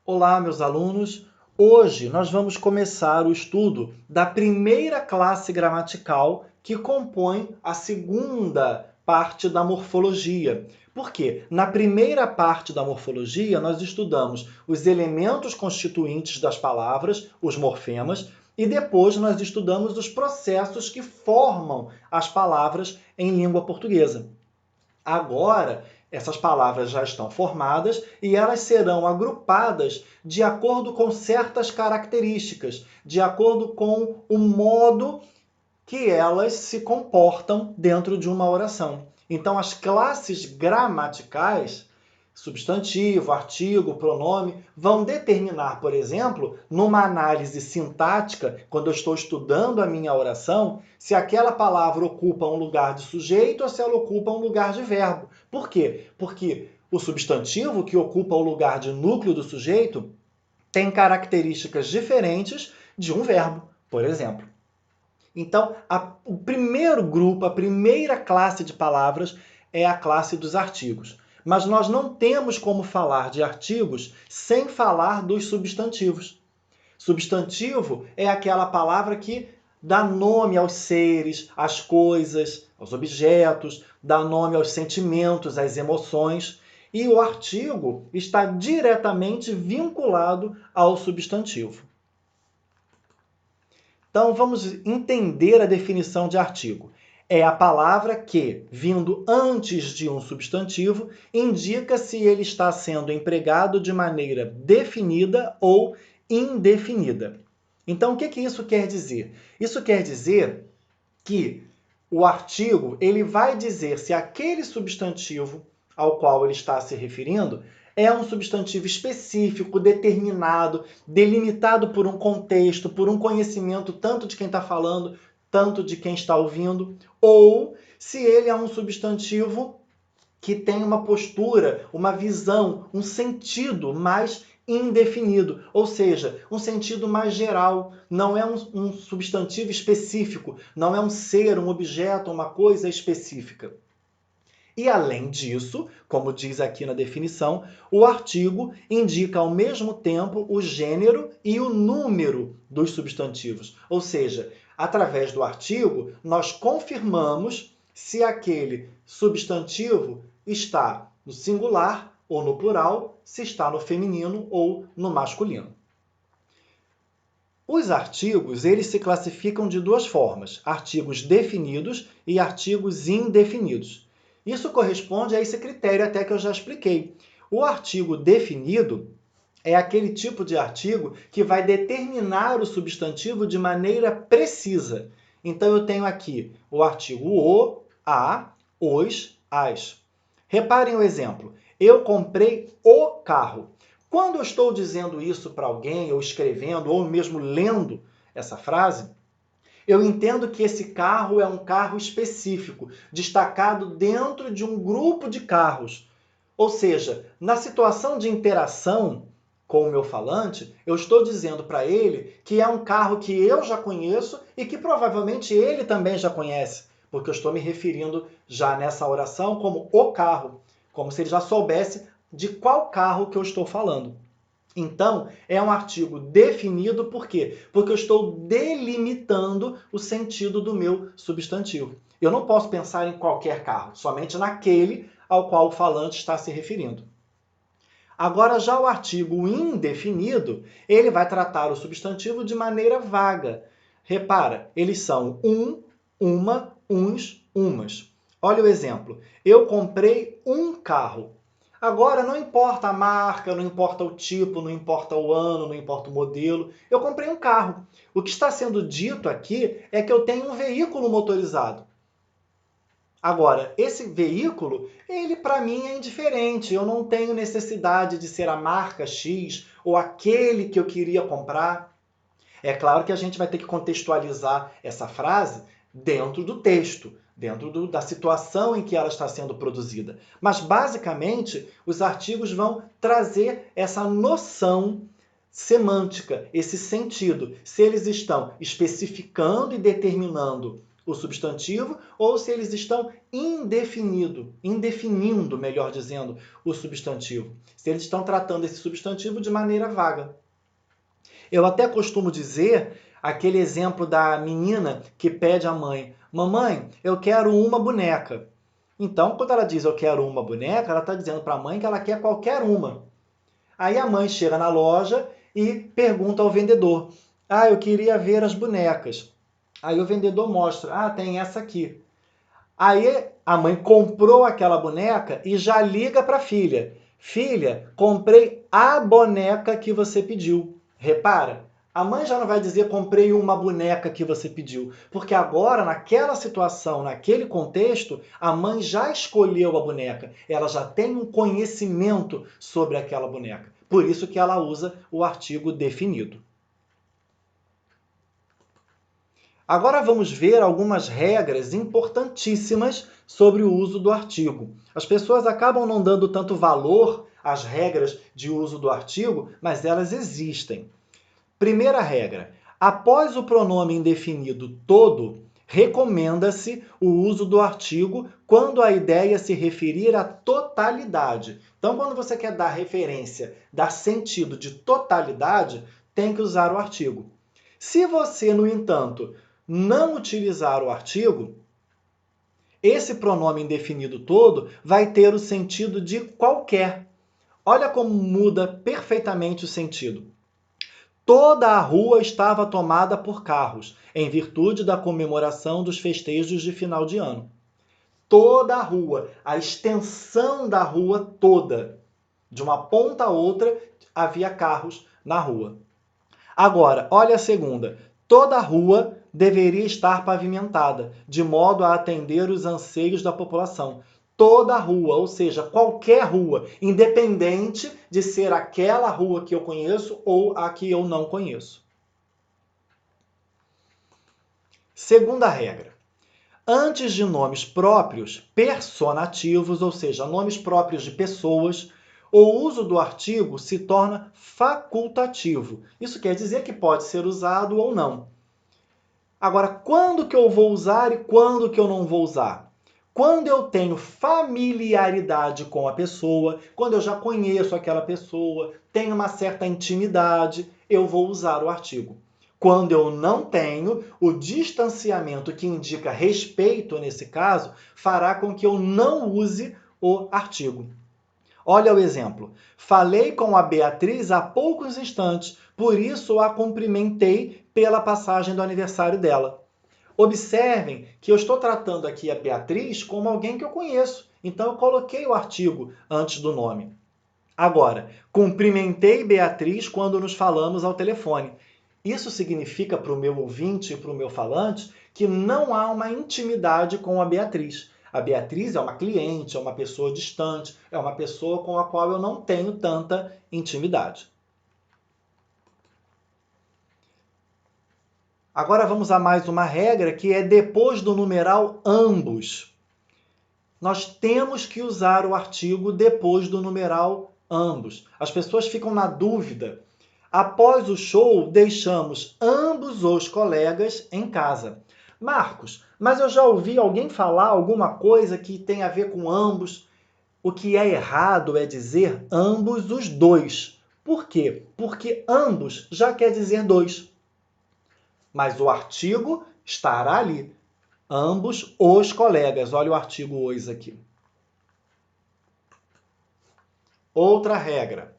Olá, meus alunos! Hoje nós vamos começar o estudo da primeira classe gramatical que compõe a segunda parte da morfologia. Por quê? Na primeira parte da morfologia, nós estudamos os elementos constituintes das palavras, os morfemas, e depois nós estudamos os processos que formam as palavras em língua portuguesa. Agora, essas palavras já estão formadas e elas serão agrupadas de acordo com certas características, de acordo com o modo que elas se comportam dentro de uma oração. Então, as classes gramaticais, substantivo, artigo, pronome, vão determinar, por exemplo, numa análise sintática, quando eu estou estudando a minha oração, se aquela palavra ocupa um lugar de sujeito ou se ela ocupa um lugar de verbo. Por quê? Porque o substantivo, que ocupa o lugar de núcleo do sujeito, tem características diferentes de um verbo, por exemplo. Então, o primeiro grupo, a primeira classe de palavras é a classe dos artigos. Mas nós não temos como falar de artigos sem falar dos substantivos. Substantivo é aquela palavra que dá nome aos seres, às coisas, aos objetos, dá nome aos sentimentos, às emoções. E o artigo está diretamente vinculado ao substantivo. Então, vamos entender a definição de artigo. É a palavra que, vindo antes de um substantivo, indica se ele está sendo empregado de maneira definida ou indefinida. Então, o que isso quer dizer? Isso quer dizer que o artigo ele vai dizer se aquele substantivo ao qual ele está se referindo é um substantivo específico, determinado, delimitado por um contexto, por um conhecimento tanto de quem está falando, tanto de quem está ouvindo, ou se ele é um substantivo que tem uma postura, uma visão, um sentido mais indefinido, ou seja, um sentido mais geral, não é um substantivo específico, não é um ser, um objeto, uma coisa específica. E além disso, como diz aqui na definição, o artigo indica ao mesmo tempo o gênero e o número dos substantivos. Ou seja, através do artigo, nós confirmamos se aquele substantivo está no singular ou no plural, se está no feminino ou no masculino. Os artigos, eles se classificam de duas formas, artigos definidos e artigos indefinidos. Isso corresponde a esse critério até que eu já expliquei. O artigo definido é aquele tipo de artigo que vai determinar o substantivo de maneira precisa. Então, eu tenho aqui o artigo o, a, os, as. Reparem o exemplo. Eu comprei o carro. Quando eu estou dizendo isso para alguém, ou escrevendo, ou mesmo lendo essa frase, eu entendo que esse carro é um carro específico, destacado dentro de um grupo de carros. Ou seja, na situação de interação com o meu falante, eu estou dizendo para ele que é um carro que eu já conheço e que provavelmente ele também já conhece, porque eu estou me referindo já nessa oração como o carro, como se ele já soubesse de qual carro que eu estou falando. Então, é um artigo definido por quê? Porque eu estou delimitando o sentido do meu substantivo. Eu não posso pensar em qualquer carro, somente naquele ao qual o falante está se referindo. Agora, já o artigo indefinido, ele vai tratar o substantivo de maneira vaga. Repara, eles são um, uma, uns, umas. Olha o exemplo. Eu comprei um carro. Agora, não importa a marca, não importa o tipo, não importa o ano, não importa o modelo. Eu comprei um carro. O que está sendo dito aqui é que eu tenho um veículo motorizado. Agora, esse veículo, ele para mim é indiferente. Eu não tenho necessidade de ser a marca X ou aquele que eu queria comprar. É claro que a gente vai ter que contextualizar essa frase dentro do texto, dentro da situação em que ela está sendo produzida. Mas, basicamente, os artigos vão trazer essa noção semântica, esse sentido. Se eles estão especificando e determinando o substantivo ou se eles estão indefinindo, melhor dizendo, o substantivo. Se eles estão tratando esse substantivo de maneira vaga. Eu até costumo dizer aquele exemplo da menina que pede à mãe: mamãe, eu quero uma boneca. Então, quando ela diz eu quero uma boneca, ela está dizendo para a mãe que ela quer qualquer uma. Aí a mãe chega na loja e pergunta ao vendedor: ah, eu queria ver as bonecas. Aí o vendedor mostra: ah, tem essa aqui. Aí a mãe comprou aquela boneca e já liga para a filha: filha, comprei a boneca que você pediu. Repara, a mãe já não vai dizer comprei uma boneca que você pediu, porque agora, naquela situação, naquele contexto, a mãe já escolheu a boneca, ela já tem um conhecimento sobre aquela boneca. Por isso que ela usa o artigo definido. Agora vamos ver algumas regras importantíssimas sobre o uso do artigo. As pessoas acabam não dando tanto valor às regras de uso do artigo, mas elas existem. Primeira regra: após o pronome indefinido todo, recomenda-se o uso do artigo quando a ideia se referir à totalidade. Então, quando você quer dar referência, dar sentido de totalidade, tem que usar o artigo. Se você, no entanto, não utilizar o artigo, esse pronome indefinido todo vai ter o sentido de qualquer. Olha como muda perfeitamente o sentido. Toda a rua estava tomada por carros, em virtude da comemoração dos festejos de final de ano. Toda a rua, a extensão da rua toda. De uma ponta a outra, havia carros na rua. Agora, olha a segunda. Toda a rua deveria estar pavimentada, de modo a atender os anseios da população. Toda a rua, ou seja, qualquer rua, independente de ser aquela rua que eu conheço ou a que eu não conheço. Segunda regra. Antes de nomes próprios, personativos, ou seja, nomes próprios de pessoas, o uso do artigo se torna facultativo. Isso quer dizer que pode ser usado ou não. Agora, quando que eu vou usar e quando que eu não vou usar? Quando eu tenho familiaridade com a pessoa, quando eu já conheço aquela pessoa, tenho uma certa intimidade, eu vou usar o artigo. Quando eu não tenho, o distanciamento que indica respeito, nesse caso, fará com que eu não use o artigo. Olha o exemplo. Falei com a Beatriz há poucos instantes, por isso a cumprimentei pela passagem do aniversário dela. Observem que eu estou tratando aqui a Beatriz como alguém que eu conheço. Então eu coloquei o artigo antes do nome. Agora, cumprimentei Beatriz quando nos falamos ao telefone. Isso significa para o meu ouvinte e para o meu falante que não há uma intimidade com a Beatriz. A Beatriz é uma cliente, é uma pessoa distante, é uma pessoa com a qual eu não tenho tanta intimidade. Agora vamos a mais uma regra, que é depois do numeral ambos. Nós temos que usar o artigo depois do numeral ambos. As pessoas ficam na dúvida. Após o show, deixamos ambos os colegas em casa. Marcos, mas eu já ouvi alguém falar alguma coisa que tem a ver com ambos. O que é errado é dizer ambos os dois. Por quê? Porque ambos já quer dizer dois. Mas o artigo estará ali. Ambos os colegas. Olha o artigo os aqui. Outra regra.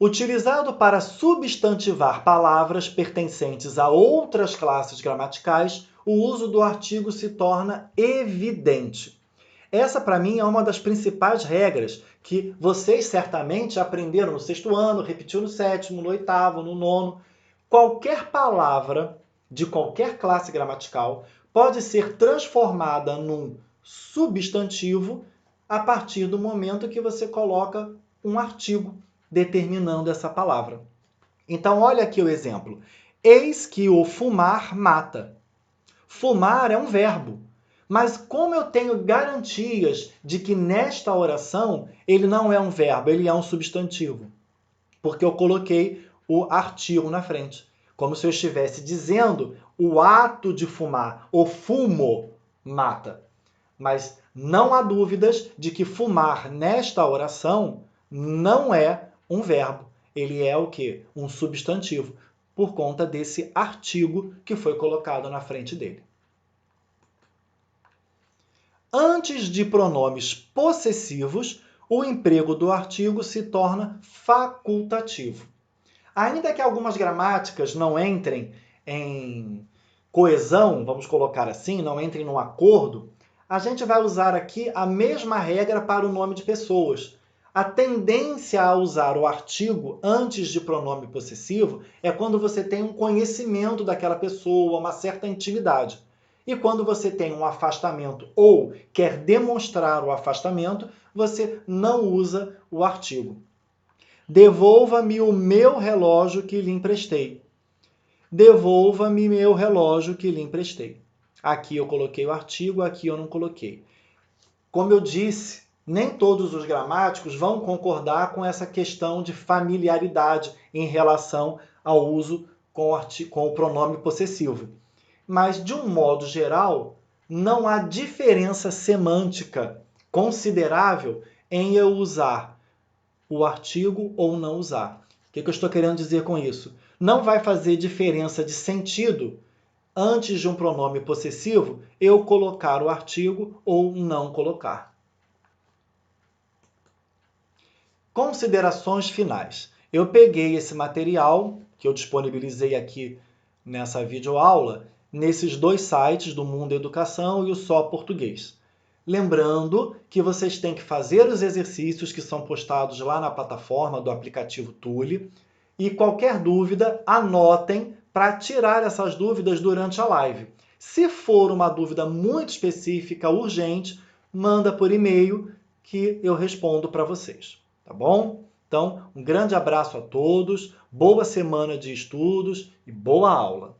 Utilizado para substantivar palavras pertencentes a outras classes gramaticais, o uso do artigo se torna evidente. Essa, para mim, é uma das principais regras que vocês certamente aprenderam no 6º ano, repetiu no 7º, no 8º, no 9º. Qualquer palavra de qualquer classe gramatical pode ser transformada num substantivo a partir do momento que você coloca um artigo determinando essa palavra. Então, olha aqui o exemplo. Eis que o fumar mata. Fumar é um verbo. Mas como eu tenho garantias de que nesta oração ele não é um verbo, ele é um substantivo? Porque eu coloquei o artigo na frente. Como se eu estivesse dizendo o ato de fumar, o fumo mata. Mas não há dúvidas de que fumar nesta oração não é um verbo. Ele é o quê? Um substantivo, por conta desse artigo que foi colocado na frente dele. Antes de pronomes possessivos, o emprego do artigo se torna facultativo. Ainda que algumas gramáticas não entrem em coesão, vamos colocar assim, não entrem num acordo, a gente vai usar aqui a mesma regra para o nome de pessoas. A tendência a usar o artigo antes de pronome possessivo é quando você tem um conhecimento daquela pessoa, uma certa intimidade. E quando você tem um afastamento ou quer demonstrar o afastamento, você não usa o artigo. Devolva-me o meu relógio que lhe emprestei. Devolva-me meu relógio que lhe emprestei. Aqui eu coloquei o artigo, aqui eu não coloquei. Como eu disse, nem todos os gramáticos vão concordar com essa questão de familiaridade em relação ao uso com o pronome possessivo. Mas, de um modo geral, não há diferença semântica considerável em eu usar o artigo ou não usar. O que eu estou querendo dizer com isso? Não vai fazer diferença de sentido antes de um pronome possessivo eu colocar o artigo ou não colocar. Considerações finais. Eu peguei esse material que eu disponibilizei aqui nessa videoaula nesses dois sites do Mundo Educação e o Só Português. Lembrando que vocês têm que fazer os exercícios que são postados lá na plataforma do aplicativo Tule e qualquer dúvida, anotem para tirar essas dúvidas durante a live. Se for uma dúvida muito específica, urgente, manda por e-mail que eu respondo para vocês, tá bom? Então, um grande abraço a todos, boa semana de estudos e boa aula!